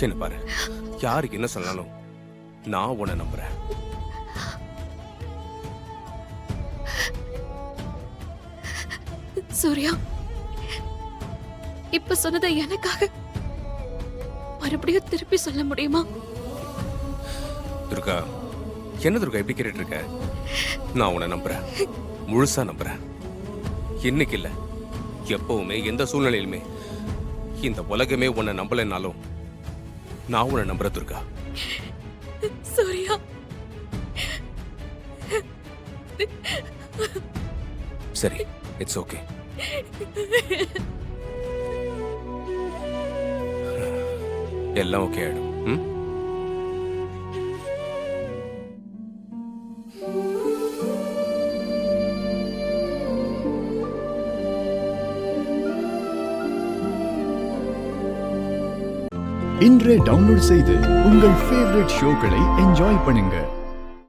என்ன பாரு, யாருக்கு என்ன சொன்னாலும் நான் உன்னை நம்புறேன். சூர்யா, இப்ப சொன்னதை எனக்காக மறுபடியும் திருப்பி சொல்ல முடியுமா? துர்கா, என்ன துர்கா எப்படி கேட்டுட்டு இருக்க? நான் உன்னை நம்புறேன், முழுசா நம்புறேன். இன்னைக்கு இல்ல, எப்பவுமே எந்த சூழ்நிலையிலுமே இந்த உலகமே உன்னை நம்பலைன்னாலும் நான் உன்னை நம்புறேன் துர்கா. சூர்யா, சரி, இட்ஸ் ஓகே. எல்லாம் ஓகே ஆயிடும். ம்? இன்றே டவுன்லோட் செய்து உங்கள் ஃபேவரட் ஷோக்களை என்ஜாய் பண்ணுங்க.